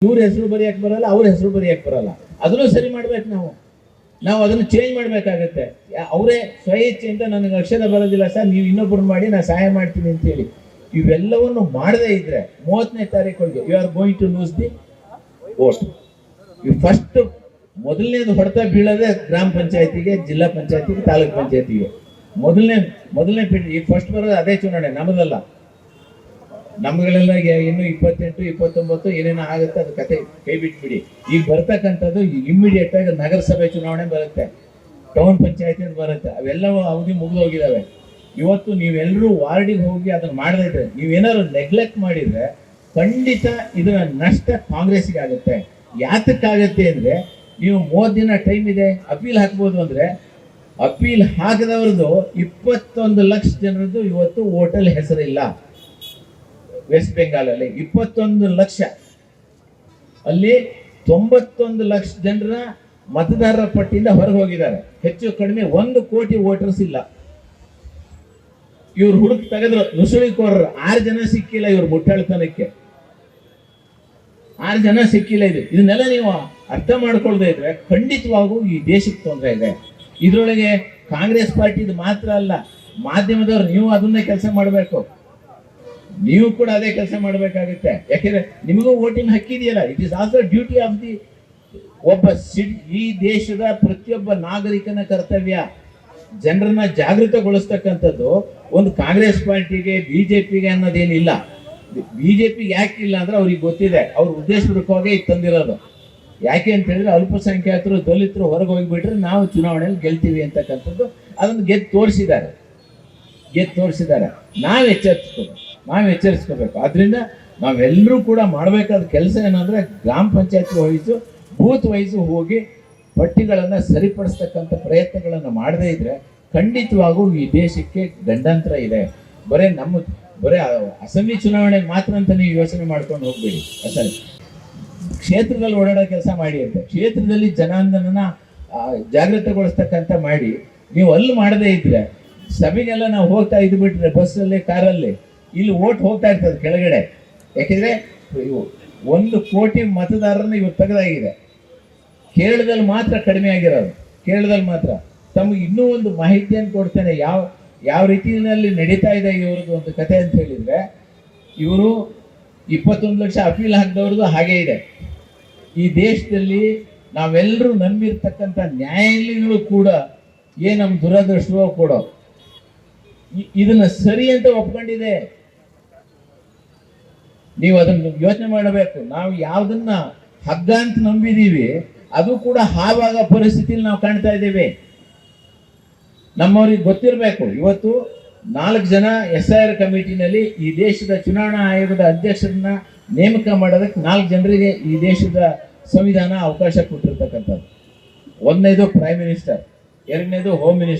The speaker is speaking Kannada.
ಇವ್ರ ಹೆಸರು ಬರೆಯಕ್ಕೆ ಬರಲ್ಲ, ಅವ್ರ ಹೆಸರು ಬರೆಯಕ್ಕೆ ಬರಲ್ಲ. ಅದನ್ನು ಸರಿ ಮಾಡ್ಬೇಕು. ನಾವು ಅದನ್ನು ಚೇಂಜ್ ಮಾಡಬೇಕಾಗತ್ತೆ. ಅವರೇ ಸ್ವಇಚ್ಛೆಯಿಂದ ನನಗೆ ಅಕ್ಷರ ಬರೋದಿಲ್ಲ ಸರ್, ನೀವು ಇನ್ನೊಬ್ಬರು ಮಾಡಿ, ನಾನು ಸಹಾಯ ಮಾಡ್ತೀನಿ ಅಂತೇಳಿ ಇವೆಲ್ಲವನ್ನು ಮಾಡದೇ ಇದ್ರೆ 30ನೇ ತಾರೀಕು you are going to lose the vote. ಈ ಫಸ್ಟ್ ಮೊದಲನೇದು ಹೊಡೆತ ಬೀಳೋದೇ ಗ್ರಾಮ ಪಂಚಾಯತಿಗೆ, ಜಿಲ್ಲಾ ಪಂಚಾಯತಿಗೆ, ತಾಲೂಕ್ ಪಂಚಾಯತಿಗೆ. ಮೊದಲನೇ ಈ ಫಸ್ಟ್ ಬರೋದು ಅದೇ ಚುನಾವಣೆ, ನಮ್ಮದಲ್ಲ. ನಮ್ಗಳೆಲ್ಲ ಇನ್ನು 28, 29 ಏನೇನೋ ಆಗುತ್ತೆ, ಅದು ಕತೆ ಕೈ ಬಿಟ್ಬಿಡಿ. ಈಗ ಬರ್ತಕ್ಕಂಥದ್ದು ಇಮ್ಮಿಡಿಯೇಟ್ ಆಗಿ ನಗರಸಭೆ ಚುನಾವಣೆ ಬರುತ್ತೆ, ಟೌನ್ ಪಂಚಾಯತಿ ಬರುತ್ತೆ. ಅವೆಲ್ಲವೂ ಅವಧಿ ಮುಗಿದು ಹೋಗಿದಾವೆ. ಇವತ್ತು ನೀವೆಲ್ಲರೂ ವಾರ್ಡಿಗೆ ಹೋಗಿ ಅದನ್ನ ಮಾಡದೇ ಇದ್ರೆ, ನೀವೇನಾದ್ರು ನೆಗ್ಲೆಕ್ಟ್ ಮಾಡಿದ್ರೆ ಖಂಡಿತ ಇದರ ನಷ್ಟ ಕಾಂಗ್ರೆಸ್ಗೆ ಆಗುತ್ತೆ. ಯಾತಕ್ಕಾಗತ್ತೆ ಅಂದ್ರೆ, ನೀವು 30 ದಿನ ಟೈಮ್ ಇದೆ, ಅಪೀಲ್ ಹಾಕ್ಬೋದು ಅಂದ್ರೆ, ಅಪೀಲ್ ಹಾಕದವ್ರದ್ದು 21 ಲಕ್ಷ ಜನರದ್ದು ಇವತ್ತು ವೋಟಲ್ಲಿ ಹೆಸರಿಲ್ಲ. ವೆಸ್ಟ್ ಬೆಂಗಾಲಲ್ಲಿ 21 ಲಕ್ಷ, ಅಲ್ಲಿ 91 ಲಕ್ಷ ಜನರ ಮತದಾರರ ಪಟ್ಟಿಯಿಂದ ಹೊರಗೆ ಹೋಗಿದ್ದಾರೆ. ಹೆಚ್ಚು ಕಡಿಮೆ 1 ಕೋಟಿ ವೋಟರ್ಸ್ ಇಲ್ಲ. ಇವ್ರು ಹುಡುಕ್ ತೆಗೆದ್ರು, ನುಸುಳಿಕೋರರು 6 ಜನ ಸಿಕ್ಕಿಲ್ಲ. ಇವ್ರು ಮುಟ್ಟಾಳ್ತನಕ್ಕೆ 6 ಜನ ಸಿಕ್ಕಿಲ್ಲ. ಇದನ್ನೆಲ್ಲ ನೀವು ಅರ್ಥ ಮಾಡ್ಕೊಳ್ದೇ ಇದ್ರೆ ಖಂಡಿತವಾಗೂ ಈ ದೇಶಕ್ಕೆ ತೊಂದರೆ ಇದೆ. ಇದ್ರೊಳಗೆ ಕಾಂಗ್ರೆಸ್ ಪಾರ್ಟಿದು ಮಾತ್ರ ಅಲ್ಲ, ಮಾಧ್ಯಮದವ್ರು ನೀವು ಅದನ್ನೇ ಕೆಲಸ ಮಾಡಬೇಕು. ನೀವು ಕೂಡ ಅದೇ ಕೆಲಸ ಮಾಡಬೇಕಾಗುತ್ತೆ. ಯಾಕೆಂದ್ರೆ ನಿಮಗೂ ವೋಟಿಂಗ್ ಹಕ್ಕಿದೆಯಲ್ಲ. It is also duty of the ಈ ದೇಶದ ಪ್ರತಿಯೊಬ್ಬ ನಾಗರಿಕನ ಕರ್ತವ್ಯ. ಜನರನ್ನ ಜಾಗೃತಗೊಳಿಸ್ತಕ್ಕಂಥದ್ದು ಒಂದು ಕಾಂಗ್ರೆಸ್ ಪಾರ್ಟಿಗೆ, ಬಿಜೆಪಿಗೆ ಅನ್ನೋದೇನಿಲ್ಲ. ಬಿಜೆಪಿಗೆ ಯಾಕಿಲ್ಲ ಅಂದ್ರೆ ಅವ್ರಿಗೆ ಗೊತ್ತಿದೆ, ಅವ್ರ ಉದ್ದೇಶಪೂರ್ವಕವಾಗಿ ತಂದಿರೋದು. ಯಾಕೆ ಅಂತ ಹೇಳಿದ್ರೆ, ಅಲ್ಪಸಂಖ್ಯಾತರು, ದಲಿತರು ಹೊರಗೆ ಹೋಗಿಬಿಟ್ರೆ ನಾವು ಚುನಾವಣೆಯಲ್ಲಿ ಗೆಲ್ತೀವಿ ಅಂತಕ್ಕಂಥದ್ದು ಅದನ್ನು ಗೆದ್ದು ತೋರಿಸಿದ್ದಾರೆ. ನಾವು ಎಚ್ಚರಿಸ್ಕೋಬೇಕು. ಆದ್ರಿಂದ ನಾವೆಲ್ಲರೂ ಕೂಡ ಮಾಡಬೇಕಾದ ಕೆಲಸ ಏನಂದ್ರೆ, ಗ್ರಾಮ ಪಂಚಾಯತ್ ವೈಸು, ಬೂತ್ ವೈಸು ಹೋಗಿ ಪಟ್ಟಿಗಳನ್ನು ಸರಿಪಡಿಸ್ತಕ್ಕಂಥ ಪ್ರಯತ್ನಗಳನ್ನು ಮಾಡದೇ ಇದ್ರೆ ಖಂಡಿತವಾಗೂ ಈ ದೇಶಕ್ಕೆ ಗಂಡಾಂತರ ಇದೆ. ಬರೇ ಅಸೆಂಬ್ಲಿ ಚುನಾವಣೆಗೆ ಮಾತ್ರ ಅಂತ ನೀವು ಯೋಚನೆ ಮಾಡ್ಕೊಂಡು ಹೋಗ್ಬೇಡಿ. ಅಸಲಿ ಕ್ಷೇತ್ರದಲ್ಲಿ ಓಡಾಡೋ ಕೆಲಸ ಮಾಡಿ ಅಂತ, ಕ್ಷೇತ್ರದಲ್ಲಿ ಜನಾಂದೋಲನ ಜಾಗೃತಗೊಳಿಸ್ತಕ್ಕಂಥ ಮಾಡಿ. ನೀವು ಅಲ್ಲಿ ಮಾಡದೇ ಇದ್ರೆ, ಸಭೆಗೆಲ್ಲ ನಾವು ಹೋಗ್ತಾ ಇದ್ಬಿಟ್ರೆ ಬಸ್ಸಲ್ಲಿ, ಕಾರಲ್ಲಿ, ಇಲ್ಲಿ ಓಟ್ ಹೋಗ್ತಾ ಇರ್ತದೆ ಕೆಳಗಡೆ. ಯಾಕೆಂದ್ರೆ 1 ಕೋಟಿ ಮತದಾರರನ್ನ ಇವತ್ತು ತೆಗೆದಾಗಿದೆ. ಕೇರಳದಲ್ಲಿ ಮಾತ್ರ ಕಡಿಮೆ ಆಗಿರೋದು. ಕೇರಳದಲ್ಲಿ ಮಾತ್ರ. ತಮಗೆ ಇನ್ನೂ ಒಂದು ಮಾಹಿತಿಯನ್ನು ಕೊಡ್ತೇನೆ, ಯಾವ ರೀತಿಯಲ್ಲಿ ನಡೀತಾ ಇದೆ ಇವ್ರದ್ದು ಒಂದು ಕತೆ ಅಂತ ಹೇಳಿದ್ರೆ, ಇವರು 21 ಲಕ್ಷ ಅಪೀಲ್ ಹಾಕಿದವ್ರದ್ದು ಹಾಗೇ ಇದೆ. ಈ ದೇಶದಲ್ಲಿ ನಾವೆಲ್ಲರೂ ನಂಬಿರ್ತಕ್ಕಂಥ ನ್ಯಾಯಾಲಯಗಳು ಕೂಡ ನಮ್ಮ ದುರದೃಷ್ಟವೋ ಕೊಡೋ ಇದನ್ನ ಸರಿ ಅಂತ ಒಪ್ಕೊಂಡಿದೆ. ನೀವು ಅದನ್ನು ಯೋಚನೆ ಮಾಡಬೇಕು. ನಾವು ಯಾವ್ದನ್ನ ಹಗ್ಗ ಅಂತ ನಂಬಿದೀವಿ, ಅದು ಕೂಡ ಹಾವಾಗ ಪರಿಸ್ಥಿತಿಯಲ್ಲಿ ನಾವು ಕಾಣ್ತಾ ಇದ್ದೇವೆ. ನಮ್ಮವ್ರಿಗೆ ಗೊತ್ತಿರಬೇಕು. ಇವತ್ತು 4 ಜನ SIR ಕಮಿಟಿನಲ್ಲಿ ಈ ದೇಶದ ಚುನಾವಣಾ ಆಯೋಗದ ಅಧ್ಯಕ್ಷರನ್ನ ನೇಮಕ ಮಾಡೋದಕ್ಕೆ 4 ಜನರಿಗೆ ಈ ದೇಶದ ಸಂವಿಧಾನ ಅವಕಾಶ ಕೊಟ್ಟಿರ್ತಕ್ಕಂಥದ್ದು. 1ನೇದು ಪ್ರೈಮ್ ಮಿನಿಸ್ಟರ್, 2ನೇದು ಹೋಮ್ ಮಿನಿಸ್ಟರ್.